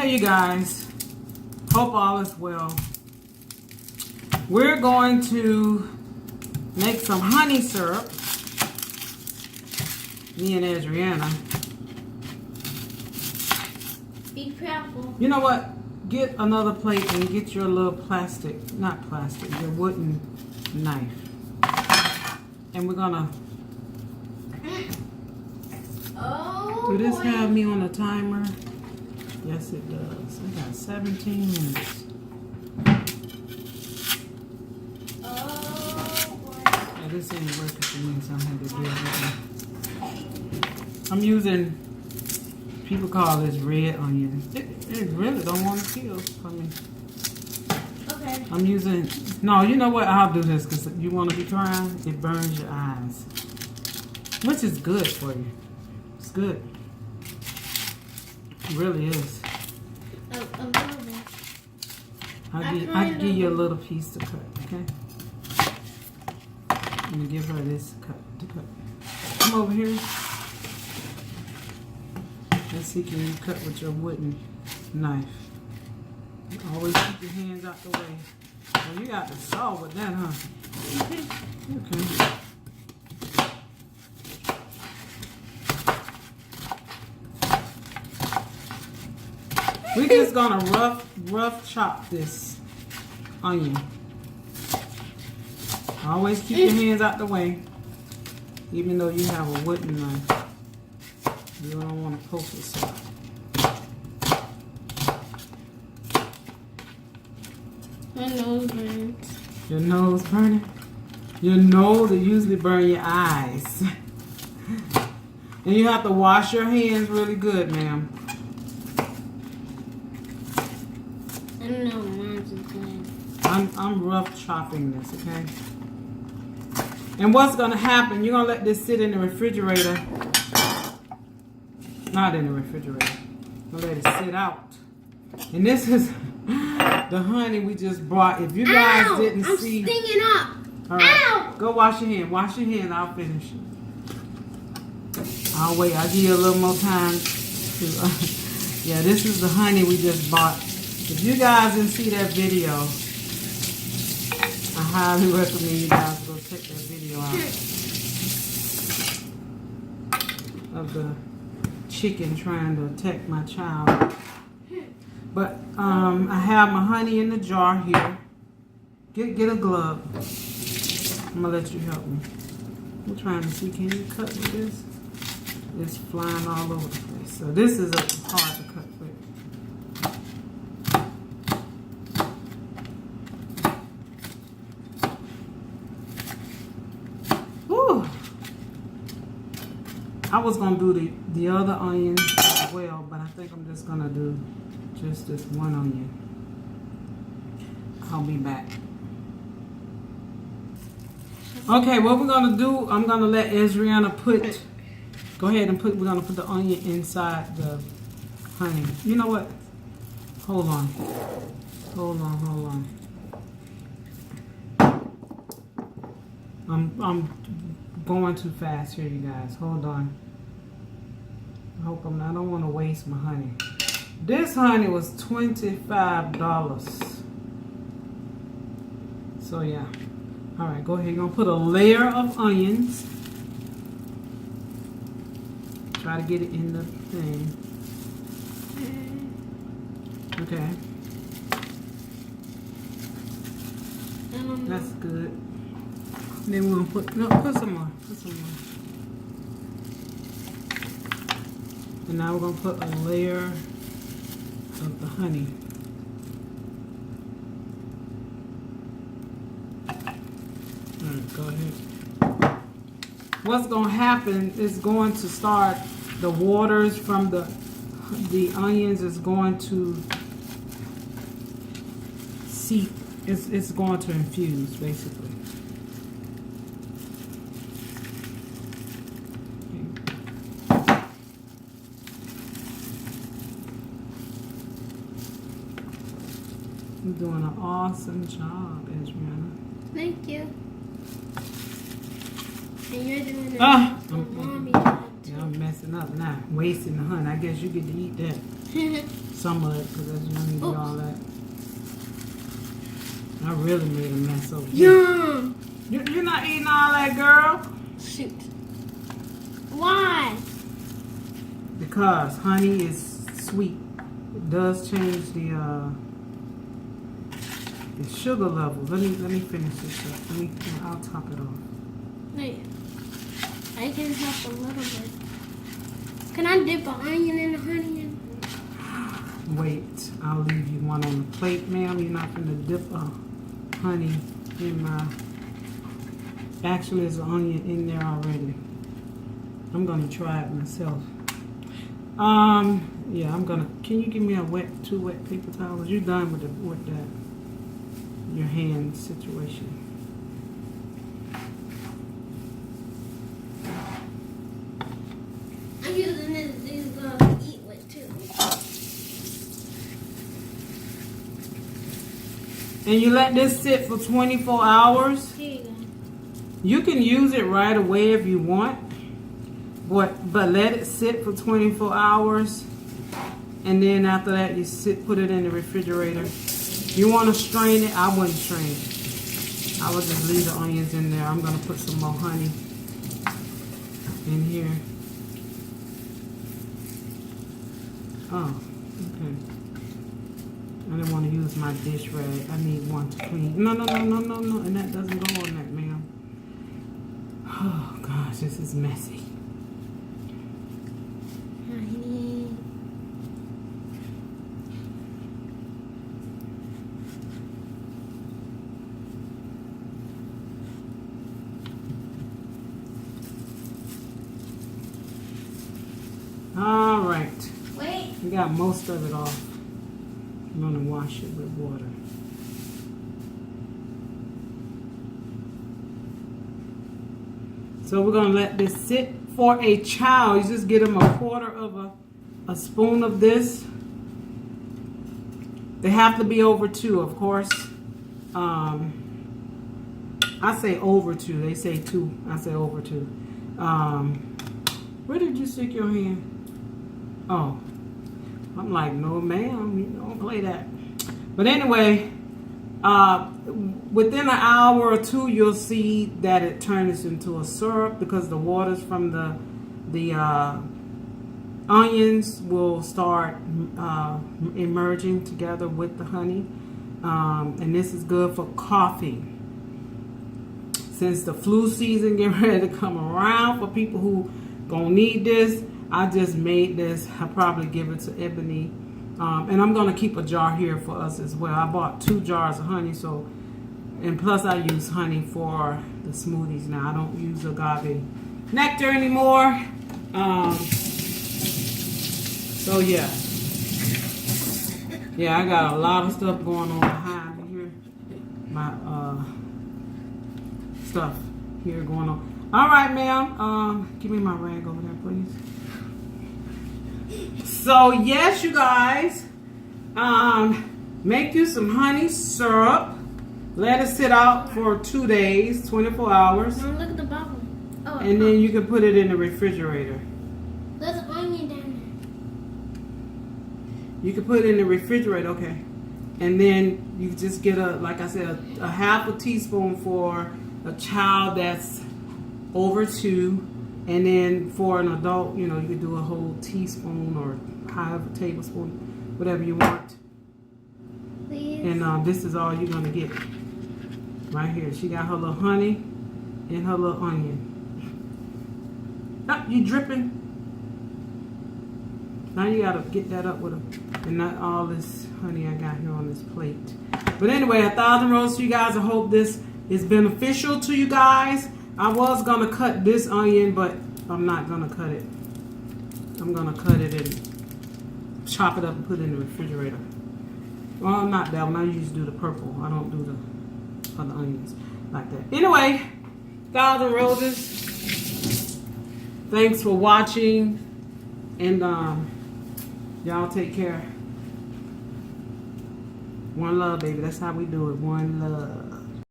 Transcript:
Hey you guys, hope all is well. We're going to make some honey syrup, me and Adriana. Be careful. You know what? Get another plate and get your little plastic, not plastic, your wooden knife. And we're gonna, do this have me on a timer? Yes it does. I got 17 minutes. Yeah, this ain't working for me, so I'm gonna do it. I'm using, people call this red onion. It really don't want to kill for me. Okay. I'm using, no, you know what? I'll do this because you want to be trying. It burns your eyes, which is good for you. It's good. It really is. A little bit. I'll give you a little piece to cut, okay? I'm going to give her this to cut. Come over here. Let's see, can you cut with your wooden knife? Always keep your hands out the way. Well, you got the saw with that, huh? Okay. We're just gonna rough chop this onion. Always keep your hands out the way, even though you have a wooden knife. You don't want to poke yourself. My nose burns. Your nose burning? Your nose will usually burn your eyes. And you have to wash your hands really good, ma'am. I don't know, mine's good. I'm rough chopping this, okay? And what's gonna happen, you're gonna let this sit in the refrigerator. Not in the refrigerator. I'm gonna let it sit out. And this is the honey we just brought. If you guys didn't see. I'm stinging up. All right, Ow! go wash your hand. Wash your hand. I'll finish. I'll wait. I'll give you a little more time. Yeah, this is the honey we just bought. If you guys didn't see that video, I highly recommend you guys go check that video out of the chicken trying to attack my child. But I have my honey in the jar here. Get a glove. I'm gonna let you help me. I'm trying to see, can you cut with this? It's flying all over the place. So this is hard to cut with. Whew. I was gonna do the other onion as well, but I think I'm just gonna do just this one onion. I'll be back. Okay, what we're gonna do, I'm gonna let Adriana go ahead and we're gonna put the onion inside the honey. You know what? Hold on. I'm going too fast here, you guys. Hold on. I don't want to waste my honey. This honey was $25. So yeah. All right, go ahead. You're gonna put a layer of onions. Try to get it in the thing. Okay. That's good. Then we're gonna put some more. And now we're gonna put a layer of the honey. Alright, go ahead. What's gonna happen is going to start, the waters from the onions is going to seep. It's going to infuse, basically. You're doing an awesome job, Adriana. Thank you. And you're doing it. Ah! Mommy. Yeah, I'm messing up now. Wasting the honey. I guess you get to eat that. Some of it, because that's going to be all that. I really made a mess over here. Yum. You're not eating all that, girl. Shoot. Why? Because honey is sweet. It does change the sugar levels. Let me finish this up. I'll top it off. Wait. I can help a little bit. Can I dip an onion in the honey? Wait, I'll leave you one on the plate, ma'am. You're not gonna dip honey in my. Actually, there's an onion in there already. I'm gonna try it myself. Yeah, I'm gonna. Can you give me two wet paper towels? You done with that? Your hand situation. I'm using these gloves to eat with too. And you let this sit for 24 hours. Here you go. You can use it right away if you want, but let it sit for 24 hours, and then after that you put it in the refrigerator. You want to strain it? I wouldn't strain it. I would just leave the onions in there. I'm gonna put some more honey in here. Oh, okay. I didn't want to use my dish rag. I need one to clean. No, and that doesn't go on that, ma'am. Oh gosh, this is messy. Honey. All right. Wait. We got most of it off. I'm gonna wash it with water. So we're gonna let this sit for a child. You just get them a quarter of a spoon of this. They have to be over 2, of course. I say over 2. They say 2. I say over 2. Where did you stick your hand? Oh, I'm like, no, ma'am, you don't play that. But anyway, within an hour or 2, you'll see that it turns into a syrup because the waters from the onions will start emerging together with the honey. And this is good for coffee. Since the flu season getting ready to come around for people who gonna need this, I just made this. I'll probably give it to Ebony. And I'm gonna keep a jar here for us as well. I bought 2 jars of honey, so, and plus I use honey for the smoothies now. I don't use agave nectar anymore. So yeah. Yeah, I got a lot of stuff going on behind here. My stuff here going on. All right, ma'am. Give me my rag over there, please. So yes, you guys, make you some honey syrup. Let it sit out for 2 days, 24 hours, Now look at the bottom. Oh, and then you can put it in the refrigerator. there's an onion down You can put it in the refrigerator, okay. And then you just get like I said, a half a teaspoon for a child that's over 2. And then for an adult, you could do a whole teaspoon or half a tablespoon, whatever you want. there. Please. And this is all you're gonna get right here. She got her little honey and her little onion. Oh, you dripping. Now you gotta get that up with and not all this honey I got here on this plate. But anyway, 1,000 roses to you guys. I hope this is beneficial to you guys. I was gonna cut this onion, but I'm not gonna cut it. I'm gonna cut it and chop it up and put it in the refrigerator. Well, not that one. I usually do the purple. I don't do the other onions like that. Anyway, 1,000 roses. Thanks for watching, and y'all take care. One love, baby. That's how we do it. One love.